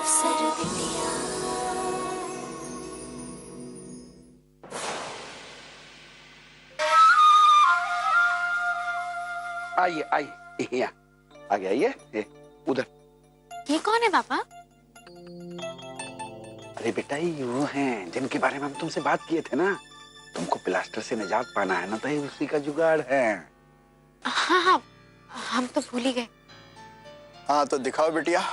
अफसर बिटिया। आइए आइए, यहाँ आगे आइए, उधर। ये कौन है पापा? अरे बेटा, ये वो हैं जिनके बारे में हम तुमसे बात किए थे ना। तुमको प्लास्टर से निजात पाना है ना, तो ये उसी का जुगाड़ है। हाँ हाँ, हम तो भूल ही गए। हाँ तो दिखाओ बिटिया।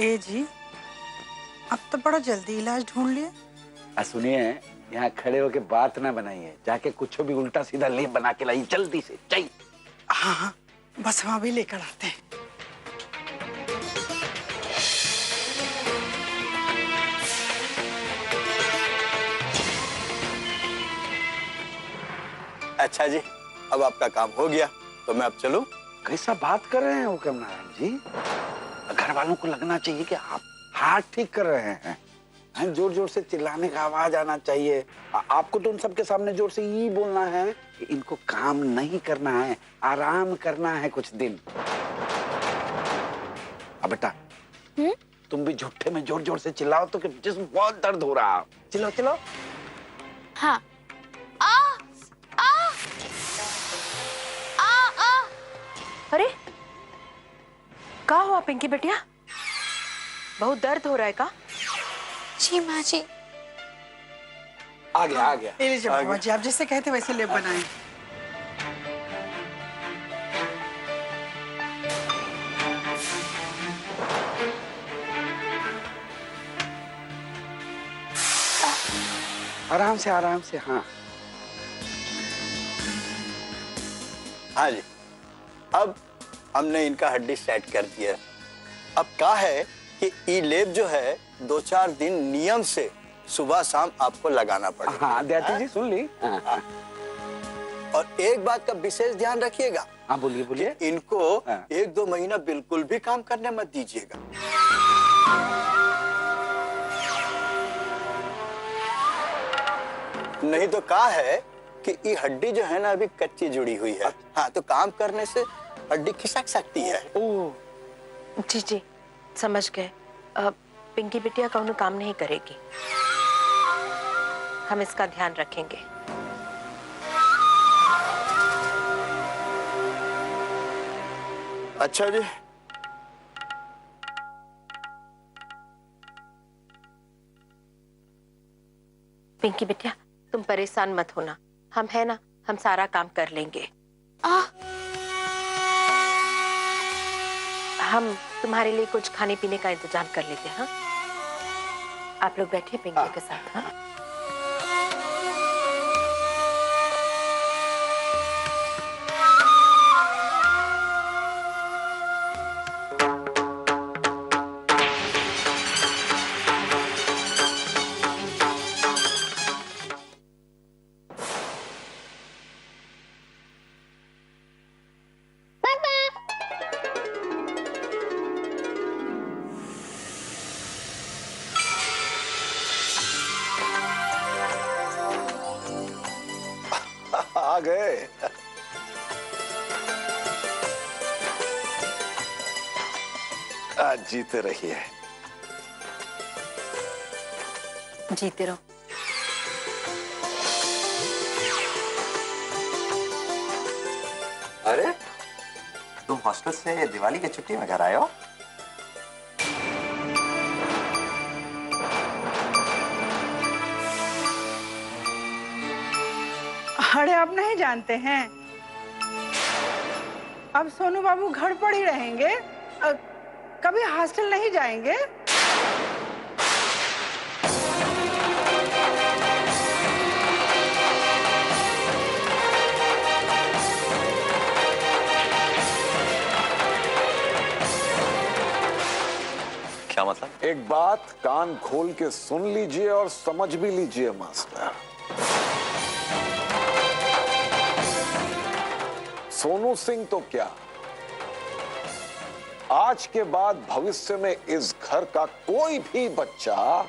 ए जी, अब तो बड़ा जल्दी इलाज ढूंढ लिया। सुनिए, यहाँ खड़े होके बात ना बनाइए, जाके कुछ भी उल्टा सीधा लेप बना के लाइए जल्दी से, चाहिए। हाँ हाँ, बस वहां भी लेकर आते हैं। अच्छा जी, अब आपका काम हो गया तो मैं अब चलूं? कैसा बात कर रहे हैं हुक्म नारायण जी? घर वालों को लगना चाहिए कि आप हाथ ठीक कर रहे हैं। जोर जोर से चिल्लाने का आवाज आना चाहिए। आपको तो उन सबके सामने जोर से ये बोलना है कि इनको काम नहीं करना है, आराम करना है कुछ दिन। अब बेटा, तुम भी झूठे में जोर जोर से चिल्लाओ तो कि जिस्म बहुत दर्द हो रहा। चिल्लाओ चिल्लाओ। हाँ। आ आ आ। अरे क्या हुआ पिंकी बेटिया? बहुत दर्द हो रहा है का? जी माँ जी। आ गया आ गया। ले लीजिए बाबा जी, आप जैसे कहते वैसे लेप बनाएं। आराम से आराम से। हाँ हाँ जी, अब हमने इनका हड्डी सेट कर दिया। अब क्या है कि ई लेप जो है 2-4 दिन नियम से सुबह शाम आपको लगाना पड़ेगा। हाँ देती जी, सुन ली। हाँ। और एक बात का विशेष ध्यान रखिएगा। हाँ बोलिए बोलिए। इनको हाँ। 1-2 महीना बिल्कुल भी काम करने मत दीजिएगा। नहीं तो क्या है कि ये हड्डी जो है ना अभी कच्ची जुड़ी हुई है। हाँ, तो काम करने से हड्डी खिसक सकती है। ओह जी जी, समझ गए। पिंकी बिटिया का उन्हें काम नहीं करेगी, हम इसका ध्यान रखेंगे। अच्छा जी। पिंकी बिटिया, तुम परेशान मत होना, हम है ना, हम सारा काम कर लेंगे। हम तुम्हारे लिए कुछ खाने पीने का इंतजाम कर लेते हैं। हाँ, आप लोग बैठिए पिंकी के साथ। हाँ आ गए। आज जीते रहिए। जीते रहो। अरे तुम हॉस्टल से दिवाली की छुट्टी में घर आए हो? अरे आप नहीं जानते हैं, अब सोनू बाबू घर पर ही रहेंगे, कभी हॉस्टल नहीं जाएंगे। क्या मतलब? एक बात कान खोल के सुन लीजिए और समझ भी लीजिए मास्टर। सोनू सिंह तो क्या, आज के बाद भविष्य में इस घर का कोई भी बच्चा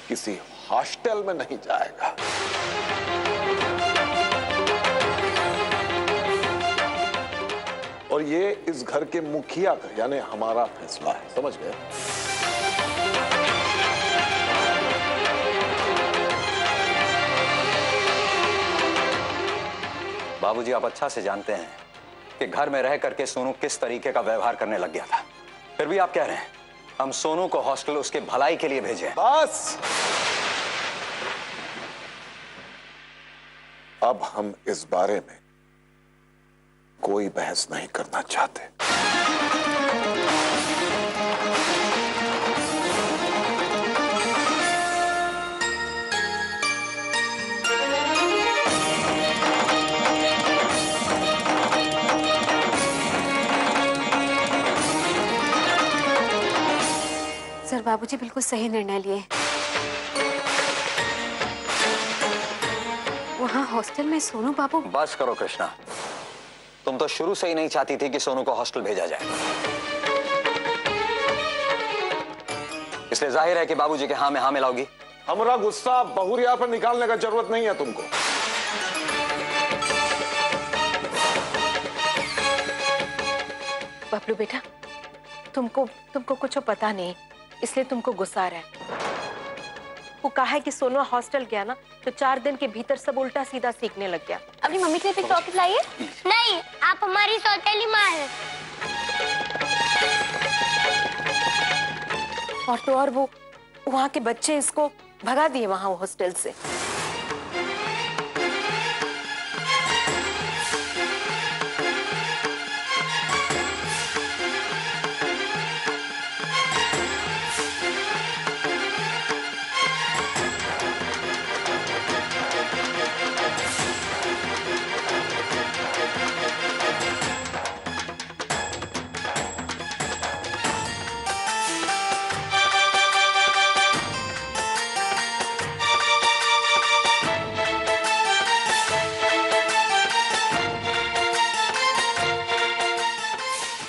किसी हॉस्टल में नहीं जाएगा। और ये इस घर के मुखिया का यानी हमारा फैसला है, समझ गए? बाबूजी, आप अच्छा से जानते हैं कि घर में रह करके सोनू किस तरीके का व्यवहार करने लग गया था। फिर भी आप कह रहे हैं हम सोनू को हॉस्टल उसके भलाई के लिए भेजें। बस अब हम इस बारे में कोई बहस नहीं करना चाहते। सर, बाबूजी बिल्कुल सही निर्णय लिए। वहाँ हॉस्टल में सोनू बाबू। बस करो कृष्णा, तुम तो शुरू से ही नहीं चाहती थी कि सोनू को हॉस्टल भेजा जाए, इसलिए जाहिर है कि बाबूजी के हाँ में हाँ मिलाओगी। हमारा गुस्सा बहुरिया पर निकालने का जरूरत नहीं है तुमको। बबलू बेटा, तुमको कुछ पता नहीं, इसलिए तुमको गुस्सा आ रहा है। वो कहा है कि सोनू हॉस्टल गया ना तो 4 दिन के भीतर सब उल्टा सीधा सीखने लग गया। अपनी मम्मी के लिए भी चॉकलेट लाइए। नहीं, आप हमारी सौतेली माँ हैं। और तो और वो वहाँ के बच्चे इसको भगा दिए वहाँ हॉस्टल से।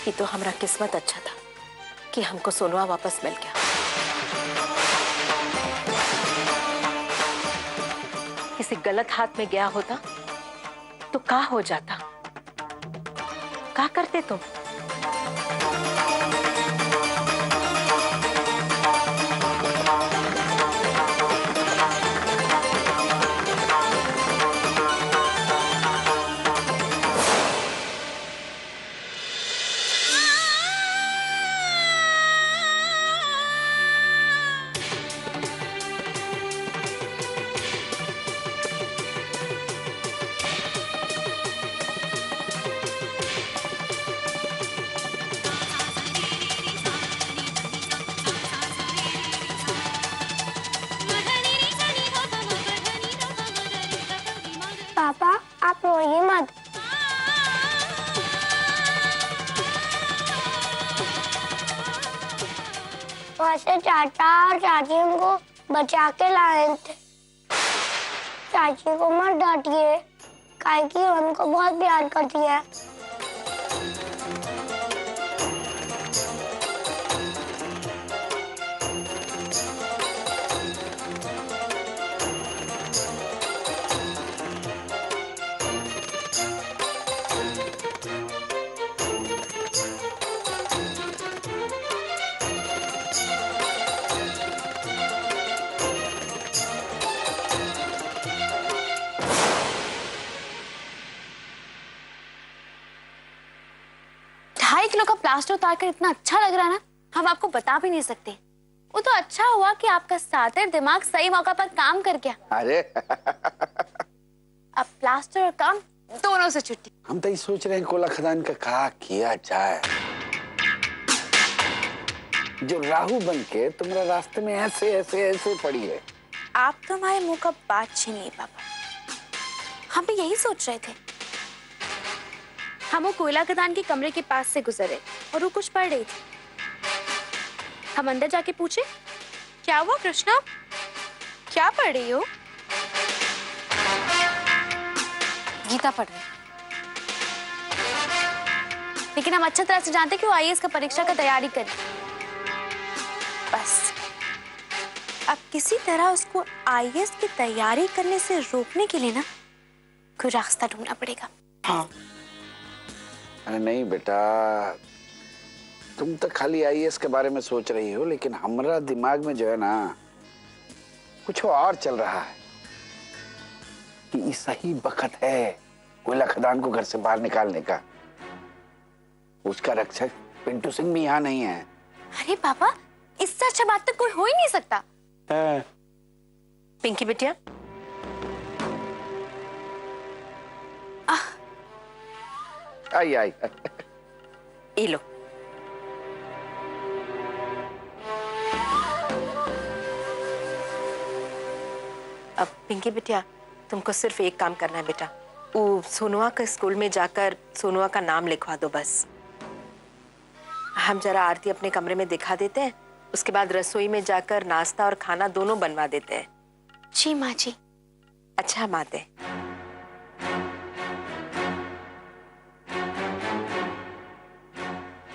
ये तो हमारा किस्मत अच्छा था कि हमको सोनुआ वापस मिल गया। किसी गलत हाथ में गया होता तो क्या हो जाता, क्या करते तुम? पापा, आप रोइए मत। वहाँ से चाचा और चाची हमको बचा के लाए थे। चाची को मत डांटिए, काहे कि हमको बहुत प्यार करती है। किलो का प्लास्टर उतार कर इतना अच्छा लग रहा है ना, हम आपको बता भी नहीं सकते। वो तो अच्छा हुआ कि आपका सातिर दिमाग सही मौका पर काम कर गया। अरे अब प्लास्टर और काम दोनों से छुट्टी। हम तो ये सोच रहे हैं कोला खदान का क्या किया जाए, जो राहु बन के तुम्हारा रास्ते में ऐसे ऐसे ऐसे पड़ी है। आप तो हमारे मुंह का बात छीनिए पापा, हम भी यही सोच रहे थे। हम वो कोयला खदान के कमरे के पास से गुजरे और वो कुछ पढ़ रही थी। हम अंदर जाके पूछे, क्या हुआ कृष्णा, क्या पढ़ रही हो? गीता पढ़ रही। लेकिन हम अच्छी तरह से जानते हैं कि वो आईएएस का परीक्षा का तैयारी करे। बस अब किसी तरह उसको आईएएस की तैयारी करने से रोकने के लिए ना कोई रास्ता ढूंढना पड़ेगा। हाँ। अरे नहीं बेटा, तुम तो खाली आईएएस के बारे में सोच रही हो, लेकिन हमारा दिमाग में जो है ना कुछ और चल रहा है कि ये सही वक्त है कोयला खदान को घर से बाहर निकालने का। उसका रक्षक पिंटू सिंह भी यहाँ नहीं है। अरे पापा, इससे अच्छा बात तो कोई हो ही नहीं सकता। पिंकी बिटिया, आई आई ये लो। अब पिंकी बिटिया, तुमको सिर्फ एक काम करना है बेटा। वो सोनुआ के स्कूल में जाकर सोनुआ का नाम लिखवा दो बस। हम जरा आरती अपने कमरे में दिखा देते हैं, उसके बाद रसोई में जाकर नाश्ता और खाना दोनों बनवा देते हैं। जी माँ जी। अच्छा माते।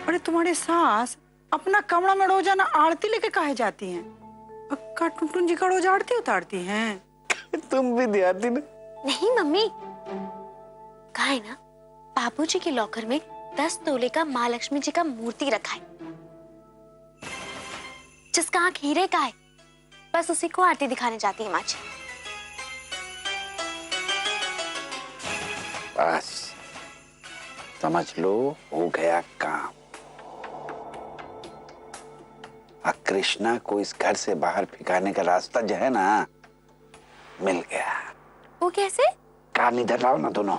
अरे तुम्हारी सास अपना कमरा में रोजाना आरती लेके काहे जाती हैं? अक्का टुनटुन जी का रोज आरती उतारती हैं। तुम भी ध्यान ना। नहीं मम्मी, कहा है ना बाबूजी के लॉकर में 10 तोले का माँ लक्ष्मी जी का मूर्ति रखा है, जिसका आंख हीरे का है। बस उसी को आरती दिखाने जाती है माँ जी। बस समझ लो, हो गया काम। कृष्णा को इस घर से बाहर फेंकाने का रास्ता जो है ना मिल गया। वो कैसे? कान इधर लाओ ना दोनों।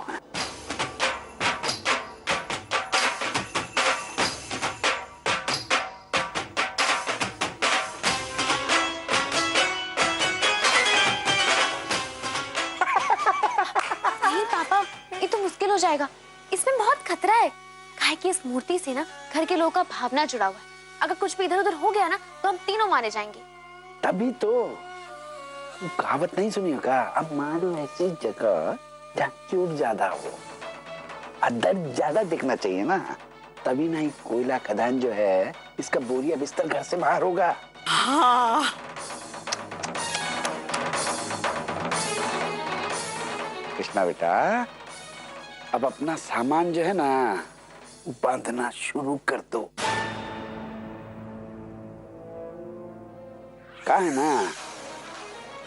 नहीं पापा, ये तो मुश्किल हो जाएगा। इसमें बहुत खतरा है। काहे कि इस मूर्ति से ना घर के लोगों का भावना जुड़ा हुआ है। अगर कुछ भी इधर उधर हो गया ना तो हम तीनों मारे जाएंगे। तभी तो कहावत नहीं सुनी होगा, अब मारो ऐसी जगह जहाँ चोट ज्यादा हो और दर्द ज्यादा दिखना चाहिए ना, तभी ना ही कोयला खदान जो है इसका बोरिया बिस्तर घर से बाहर होगा। हाँ। कृष्णा बेटा, अब अपना सामान जो है ना वो बांधना शुरू कर दो। कहा है ना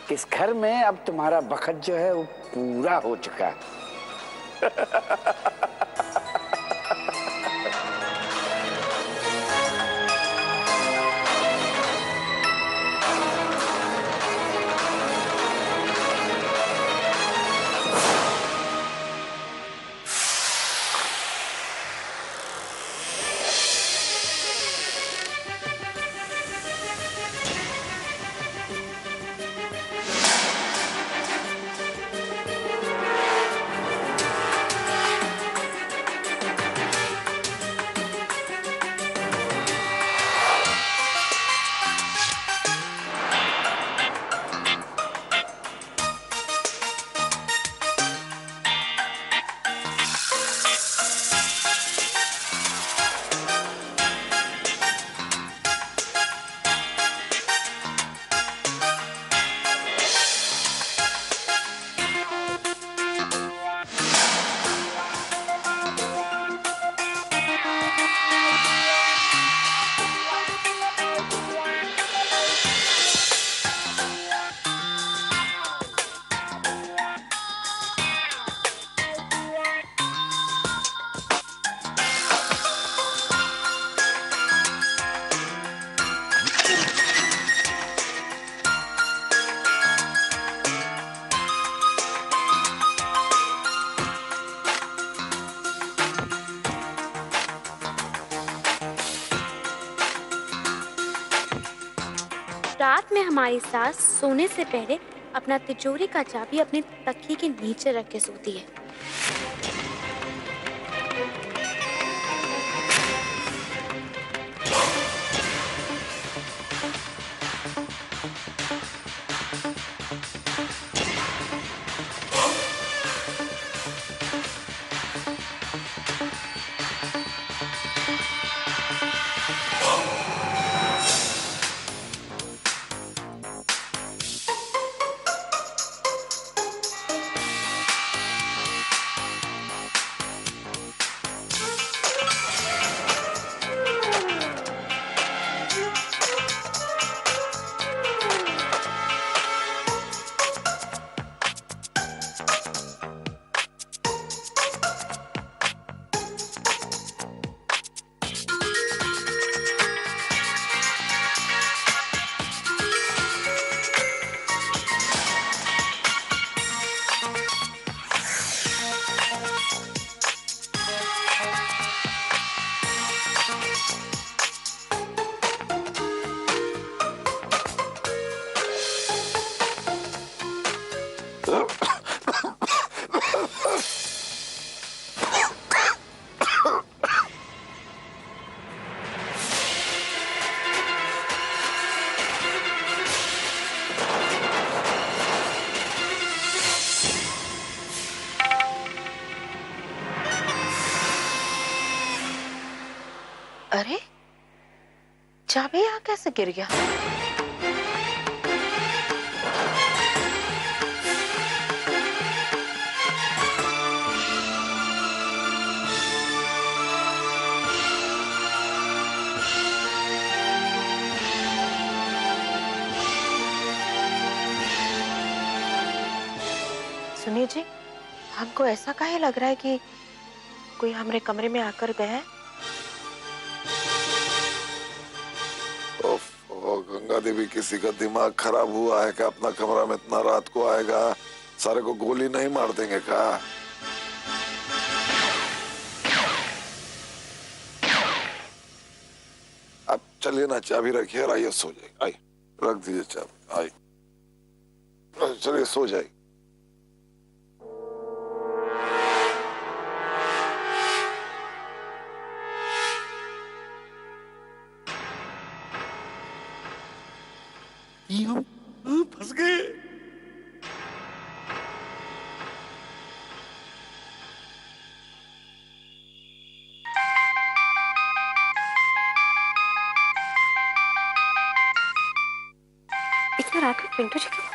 कि इस घर में अब तुम्हारा बखत जो है वो पूरा हो चुका है। रात में हमारी सास सोने से पहले अपना तिजोरी का चाबी अपने तकिए के नीचे रख के सोती है। अरे चाबी यहाँ कैसे गिर गया? सुनिए जी, हमको ऐसा काहे लग रहा है कि कोई हमारे कमरे में आकर गया है। गंगा देवी, किसी का दिमाग खराब हुआ है क्या? अपना कमरा में इतना रात को आएगा, सारे को गोली नहीं मार देंगे क्या? अब चलिए ना, चाबी रखिए और आइए सो जाए। आइए रख दीजिए चाबी, आइए चलिए सो जाए। हम फंस गए। इतना रात में पिंटू जी क्यों?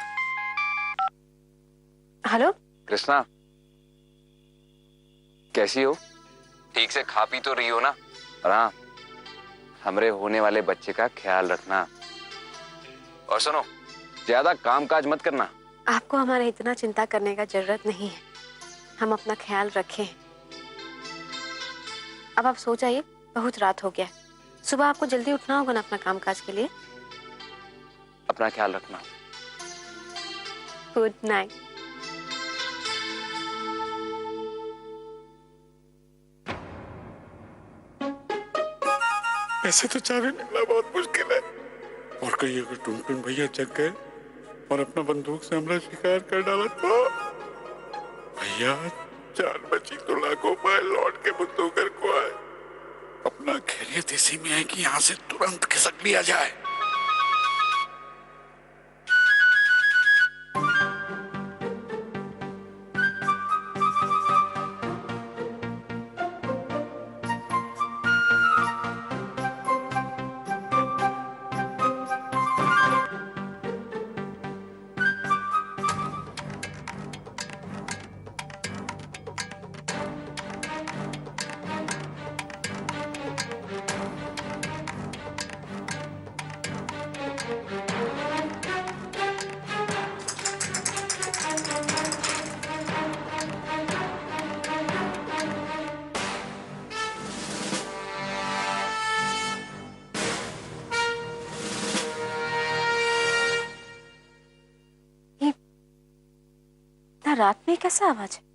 हेलो कृष्णा, कैसी हो? ठीक से खा पी तो रही हो ना? और हाँ, हमरे होने वाले बच्चे का ख्याल रखना। और सुनो, ज्यादा कामकाज मत करना। आपको हमारे इतना चिंता करने का जरूरत नहीं है, हम अपना ख्याल रखें। अब आप सो जाइए, बहुत रात हो गया है। सुबह आपको जल्दी उठना होगा ना अपना कामकाज के लिए। अपना ख्याल रखना। Good night. ऐसे तो चाबी मिलना बहुत मुश्किल है, और कहीं अगर टुनटुन भैया जग गए और अपना बंदूक से हमारा शिकार कर डाला तो? भैया जान बची तो लाखों पाए लौट के बंदूकर को आए। अपना खैरियत इसी में है कि यहाँ से तुरंत खिसक लिया जाए। रात में कैसा आवाज है?